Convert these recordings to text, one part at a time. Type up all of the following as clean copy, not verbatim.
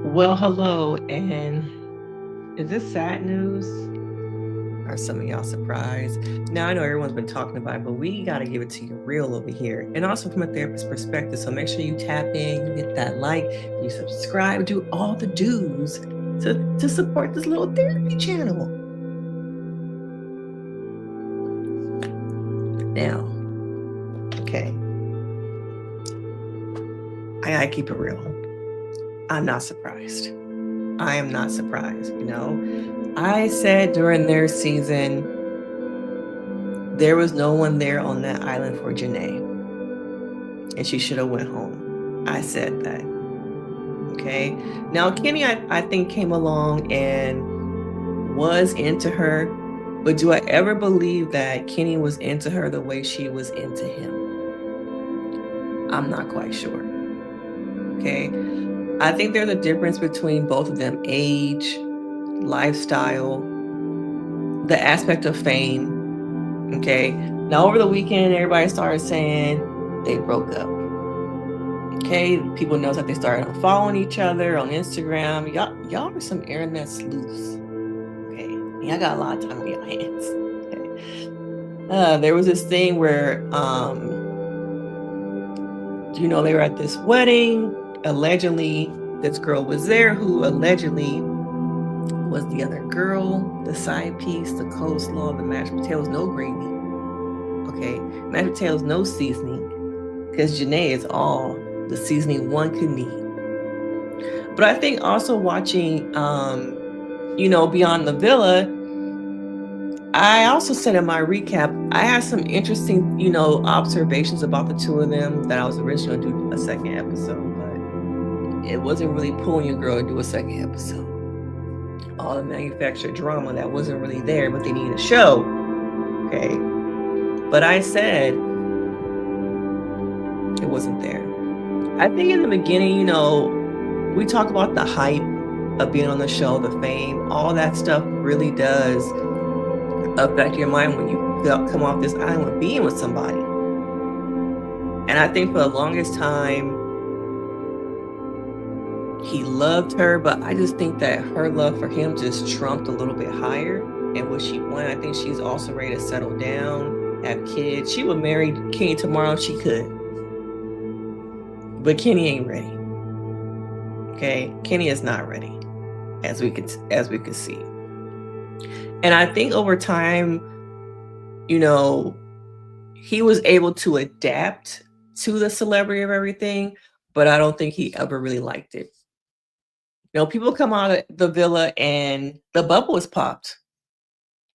Well, hello, and is this sad news? Are some of y'all surprised? Now I know everyone's been talking about it, but we got to give it to you real over here, and also from a therapist perspective. So make sure you tap in, you hit that like, you subscribe, do all the do's to support this little therapy channel. Now, okay, I gotta keep it real. I'm not surprised. I am not surprised. I said during their season there was no one there on that island for JaNa, and she should have went home. I said that. Okay. Now Kenny, I think came along and was into her, but do I ever believe that Kenny was into her the way she was into him? I'm not quite sure. Okay. I think there's a difference between both of them: age, lifestyle, the aspect of fame. Okay. Now over the weekend, everybody started saying they broke up. Okay, people know that they started following each other on Instagram. Y'all are some internet sleuths. Okay, y'all got a lot of time on your hands. Okay. There was this thing where, they were at this wedding. Allegedly, this girl was there who allegedly was the other girl, the side piece, the coleslaw, the mashed potatoes, no gravy. Okay, mashed potatoes, no seasoning, because JaNa is all the seasoning one could need. But I think also watching, Beyond the Villa, I also said in my recap, I had some interesting, observations about the two of them that I was originally going to do a second episode, but it wasn't really pulling your girl to do a second episode. All the manufactured drama that wasn't really there, but they needed a show. Okay. But I said it wasn't there. I think in the beginning, we talk about the hype of being on the show, the fame, all that stuff really does affect your mind when you come off this island being with somebody. And I think for the longest time, he loved her, but I just think that her love for him just trumped a little bit higher. And what she wanted, I think she's also ready to settle down, have kids. She would marry Kenny tomorrow if she could. But Kenny ain't ready. Okay? Kenny is not ready, as we could see. And I think over time, he was able to adapt to the celebrity of everything, but I don't think he ever really liked it. People come out of the villa and the bubble is popped.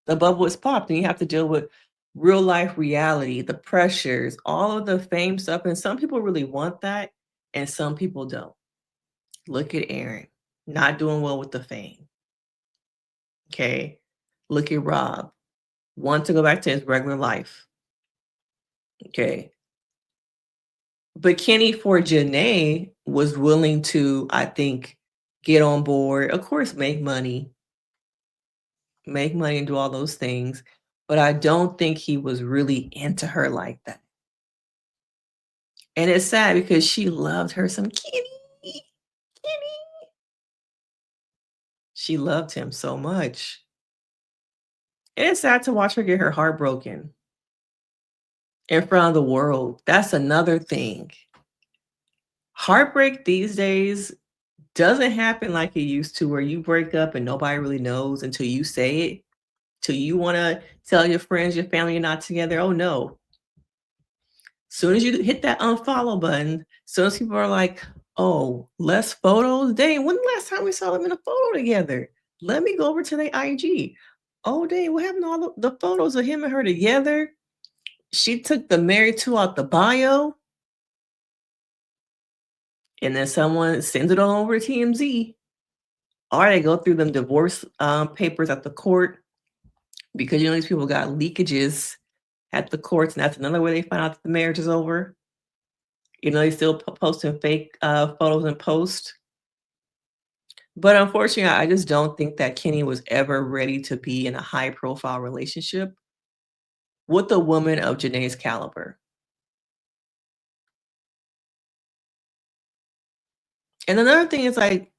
The bubble is popped, and you have to deal with real life reality, the pressures, all of the fame stuff. And some people really want that, and some people don't. Look at Aaron, not doing well with the fame. Okay. Look at Rob, want to go back to his regular life. Okay. But Kenny for JaNa was willing to, I think, get on board. Of course, make money and do all those things. But I don't think he was really into her like that. And it's sad because she loved her some Kenny. Kenny. She loved him so much. And it's sad to watch her get her heart broken in front of the world. That's another thing. Heartbreak these days doesn't happen like it used to, where you break up and nobody really knows until you say it, till you want to tell your friends, your family you're not together. Oh no. Soon as you hit that unfollow button, soon as people are like, oh, less photos. Dang, when the last time we saw them in a photo together? Let me go over to their IG. Oh, dang, what happened to all the photos of him and her together? She took the married to out the bio. And then someone sends it on over to TMZ. Or they go through them divorce papers at the court, because these people got leakages at the courts, and that's another way they find out that the marriage is over. They still posting fake photos and posts. But unfortunately, I just don't think that Kenny was ever ready to be in a high profile relationship with a woman of JaNa's caliber. And another thing is, like,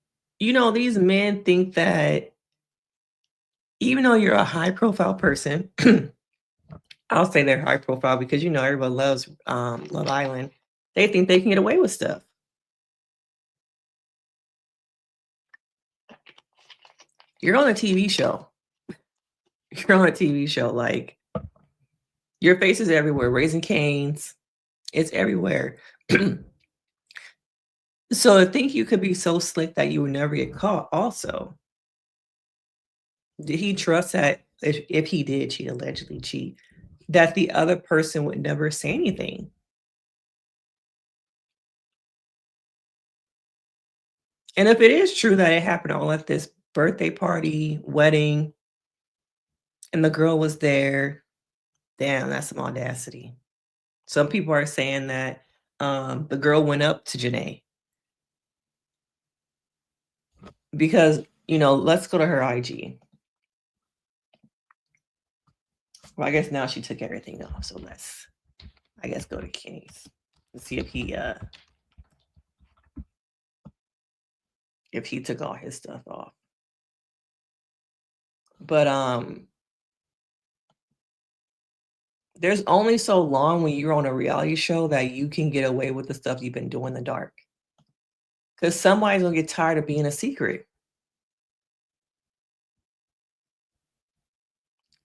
these men think that even though you're a high profile person, I'll say they're high profile because everyone loves Love Island. They think they can get away with stuff. You're on a TV show. You're on a TV show. Like your face is everywhere. Raising Canes, it's everywhere. So I think you could be so slick that you would never get caught. Also, did he trust that if he did cheat, allegedly cheat, that the other person would never say anything? And if it is true that it happened all at this birthday party, wedding, and the girl was there, damn, that's some audacity. Some people are saying that the girl went up to JaNa because, let's go to her IG. Well, I guess now she took everything off. So let's, I guess, go to Kenny's and see if he took all his stuff off. But there's only so long when you're on a reality show that you can get away with the stuff you've been doing in the dark. Because somebody's gonna get tired of being a secret.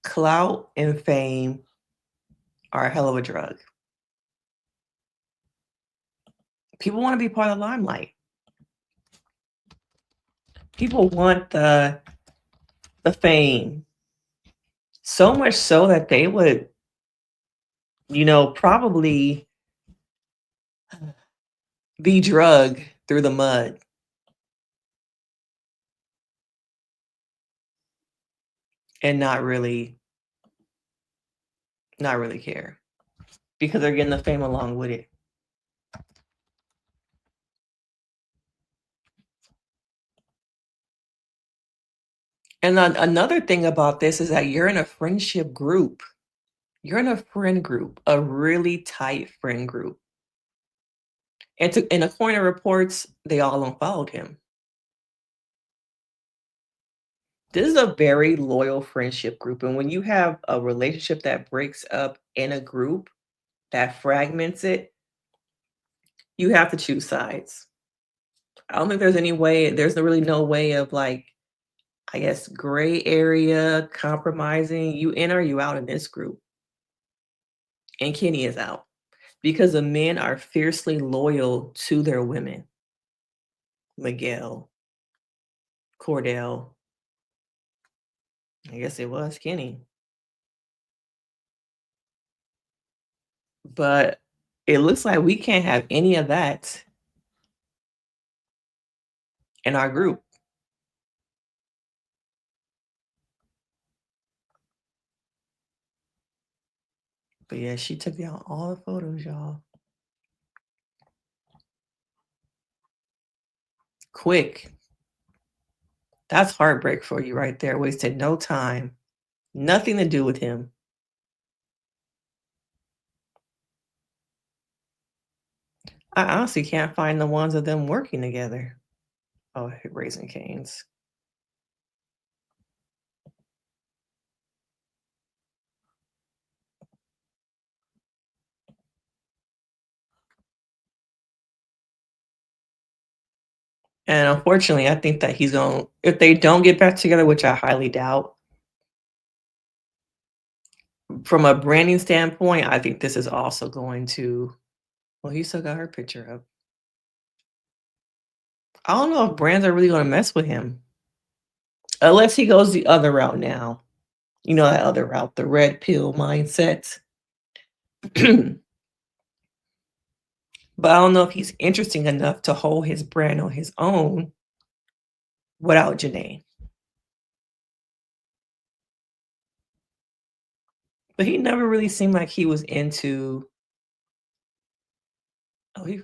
Clout and fame are a hell of a drug. People want to be part of the limelight. People want the fame. So much so that they would, probably be drugged through the mud and not really care because they're getting the fame along with it. And then another thing about this is that you're in a friendship group. You're in a friend group, a really tight friend group. And according to reports, they all unfollowed him. This is a very loyal friendship group. And when you have a relationship that breaks up in a group that fragments it, you have to choose sides. I don't think there's really no way of like, I guess, gray area compromising. You in or you out in this group. And Kenny is out because the men are fiercely loyal to their women. Miguel, Cordell, I guess it was Kenny. But it looks like we can't have any of that in our group. But yeah, she took down all the photos, y'all. Quick. That's heartbreak for you right there. Wasted no time. Nothing to do with him. I honestly can't find the ones of them working together. Oh, Raising Canes. And unfortunately, I think that he's going to, if they don't get back together, which I highly doubt, from a branding standpoint, I think this is also going to, well, he still got her picture up. I don't know if brands are really going to mess with him unless he goes the other route now. That other route, the red pill mindset. But I don't know if he's interesting enough to hold his brand on his own without JaNa. But he never really seemed like he was into. Oh, he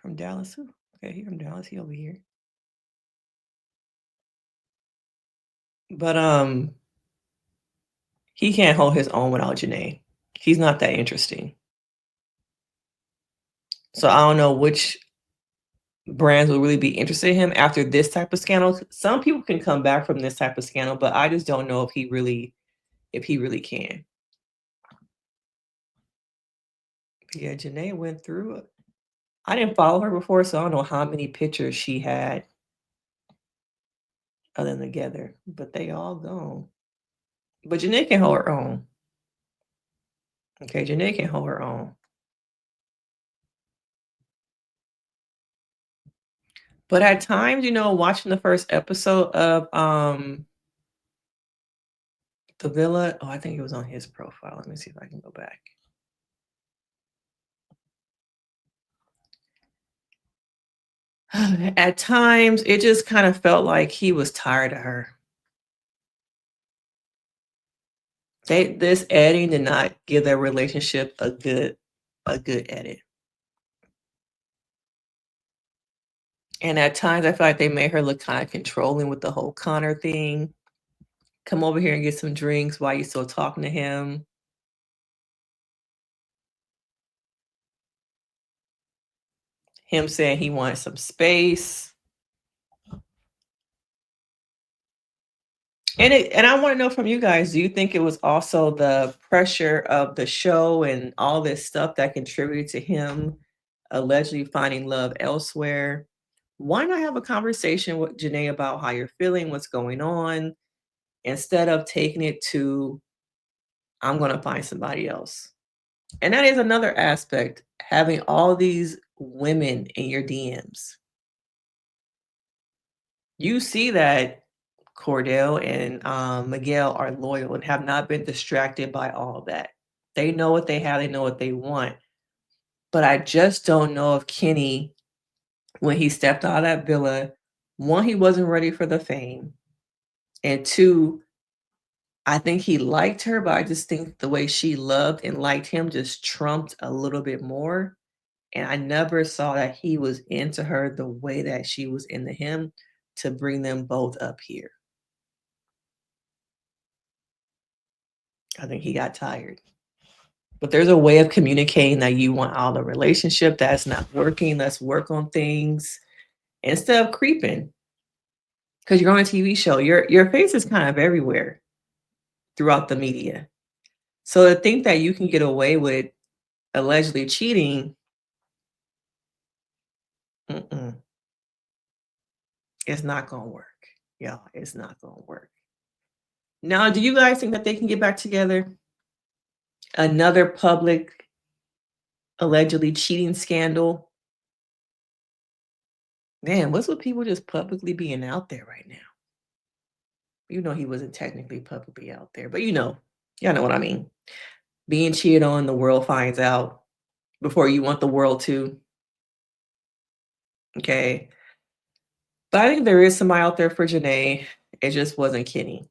from Dallas too. Okay, he from Dallas. He over here. But he can't hold his own without JaNa. He's not that interesting. So I don't know which brands will really be interested in him after this type of scandal. Some people can come back from this type of scandal, but I just don't know if he really can. Yeah, JaNa went through it. I didn't follow her before, so I don't know how many pictures she had of them together, but they all gone. But JaNa can hold her own. Okay, JaNa can hold her own. But at times, watching the first episode of The Villa, oh, I think it was on his profile. Let me see if I can go back. At times, it just kind of felt like he was tired of her. This editing did not give their relationship a good edit. And at times, I feel like they made her look kind of controlling with the whole Connor thing. Come over here and get some drinks while you still talking to him. Him saying he wanted some space. And I want to know from you guys, do you think it was also the pressure of the show and all this stuff that contributed to him allegedly finding love elsewhere? Why not have a conversation with JaNa about how you're feeling, what's going on, instead of taking it to, I'm going to find somebody else? And that is another aspect, having all these women in your DMs. You see that Cordell and Miguel are loyal and have not been distracted by all of that. They know what they have, they know what they want. But I just don't know if Kenny, when he stepped out of that villa, one, he wasn't ready for the fame. And two, I think he liked her, but I just think the way she loved and liked him just trumped a little bit more. And I never saw that he was into her the way that she was into him to bring them both up here. I think he got tired. But there's a way of communicating that you want out of the relationship that's not working. Let's work on things instead of creeping. Because you're on a TV show. Your face is kind of everywhere throughout the media. So to think that you can get away with allegedly cheating, mm-mm, it's not gonna work. Yeah, it's not gonna work. Now, do you guys think that they can get back together? Another public allegedly cheating scandal? Man, what's with people just publicly being out there right now? You know he wasn't technically publicly out there, but y'all know what I mean. Being cheated on, the world finds out before you want the world to. Okay. But I think there is somebody out there for JaNa. It just wasn't Kenny.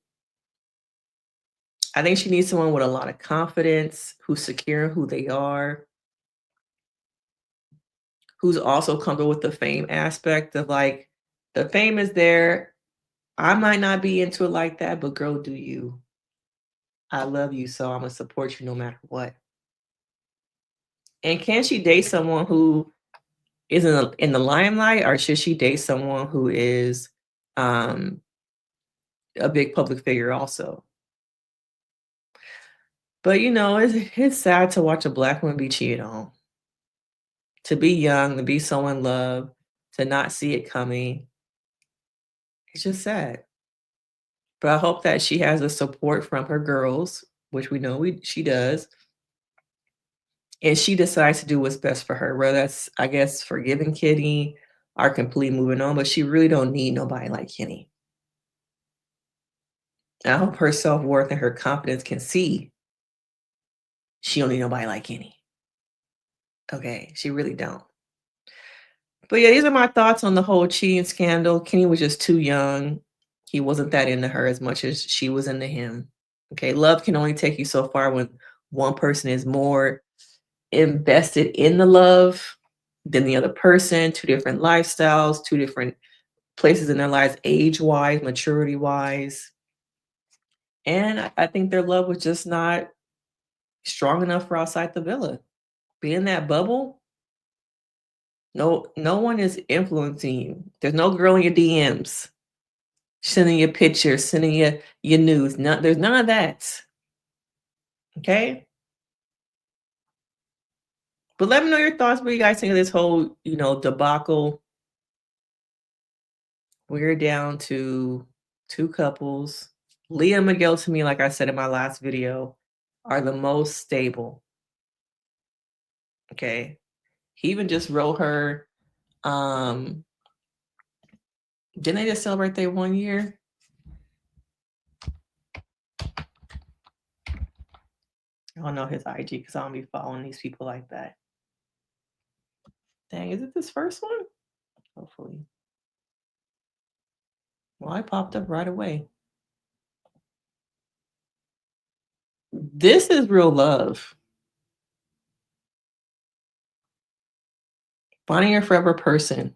I think she needs someone with a lot of confidence, who's secure in who they are, who's also comfortable with the fame aspect of like, the fame is there. I might not be into it like that, but girl, do you. I love you, so I'm gonna support you no matter what. And can she date someone who is in the limelight, or should she date someone who is um, a big public figure also? But it's sad to watch a black woman be cheated on, to be young, to be so in love, to not see it coming. It's just sad. But I hope that she has the support from her girls, which we know she does, and she decides to do what's best for her. Whether that's, I guess, forgiving Kenny or completely moving on, but she really don't need nobody like Kenny. I hope her self-worth and her confidence can see she don't need nobody like Kenny. Okay, she really don't. But yeah, these are my thoughts on the whole cheating scandal. Kenny was just too young. He wasn't that into her as much as she was into him. Okay, love can only take you so far when one person is more invested in the love than the other person, two different lifestyles, two different places in their lives, age-wise, maturity-wise. And I think their love was just not strong enough for outside the villa. Be in that bubble, No one is influencing you. There's no girl in your DMs sending you pictures, sending you your news. There's none of that. Okay? But let me know your thoughts. What you guys think of this whole, debacle? We're down to two couples. Leah and Miguel, to me, like I said in my last video, are the most stable. Okay. He even just wrote her, um, didn't they just celebrate their 1 year? I don't know his IG because I don't be following these people like that. Dang, is it this first one? Hopefully. Well, I popped up right away. This is real love. Finding your forever person.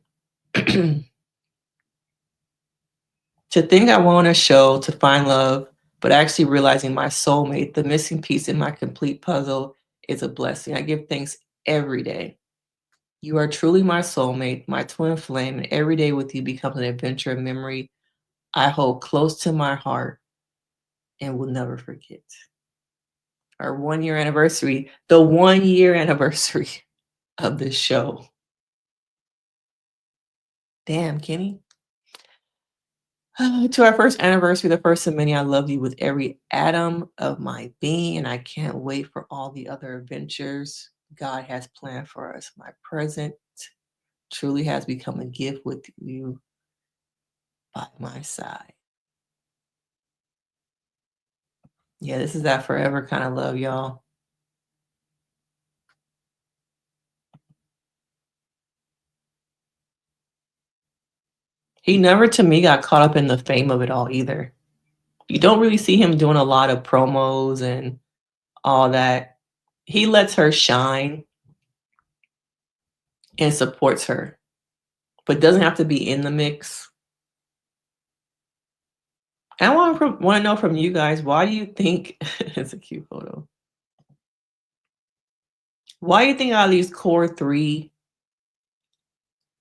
To think I want a show to find love, but actually realizing my soulmate, the missing piece in my complete puzzle, is a blessing. I give thanks every day. You are truly my soulmate, my twin flame, and every day with you becomes an adventure and memory I hold close to my heart and will never forget. Our 1 year anniversary, the 1 year anniversary of this show. Damn, Kenny. To our first anniversary, the first of many, I love you with every atom of my being, and I can't wait for all the other adventures God has planned for us. My present truly has become a gift with you by my side. Yeah, this is that forever kind of love, y'all. He never, to me, got caught up in the fame of it all either. You don't really see him doing a lot of promos and all that. He lets her shine and supports her, but doesn't have to be in the mix. I want to know from you guys, why do you think it's a cute photo? Why do you think out of these core three,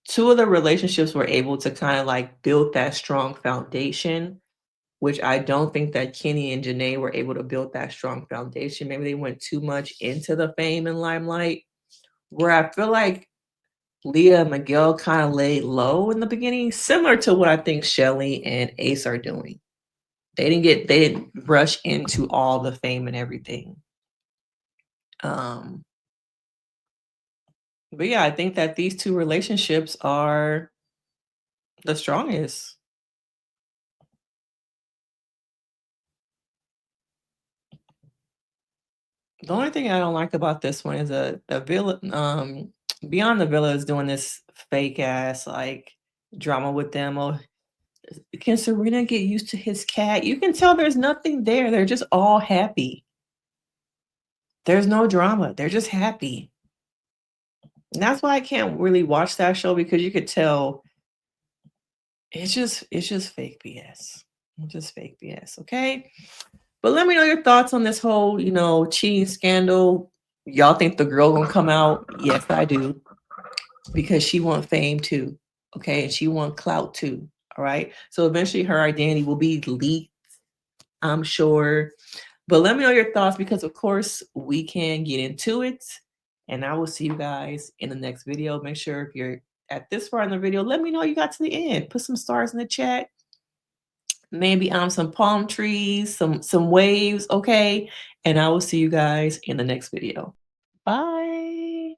two of the relationships were able to kind of like build that strong foundation, which I don't think that Kenny and JaNa were able to build that strong foundation. Maybe they went too much into the fame and limelight, where I feel like Leah and Miguel kind of laid low in the beginning, similar to what I think Shelly and Ace are doing. They didn't rush into all the fame and everything. Um, but yeah, I think that these two relationships are the strongest. The only thing I don't like about this one is the villa. Beyond the Villa is doing this fake ass like drama with them. Oh, can Serena get used to his cat? You can tell there's nothing there. They're just all happy. There's no drama. They're just happy. And that's why I can't really watch that show because you could tell it's just fake BS. It's just fake BS. Okay. But let me know your thoughts on this whole, cheating scandal. Y'all think the girl gonna come out? Yes, I do. Because she want fame too. Okay. And she want clout too. All right. So eventually her identity will be leaked, I'm sure. But let me know your thoughts because of course we can get into it. And I will see you guys in the next video. Make sure if you're at this far in the video, let me know you got to the end. Put some stars in the chat. Maybe some palm trees, some waves, okay? And I will see you guys in the next video. Bye.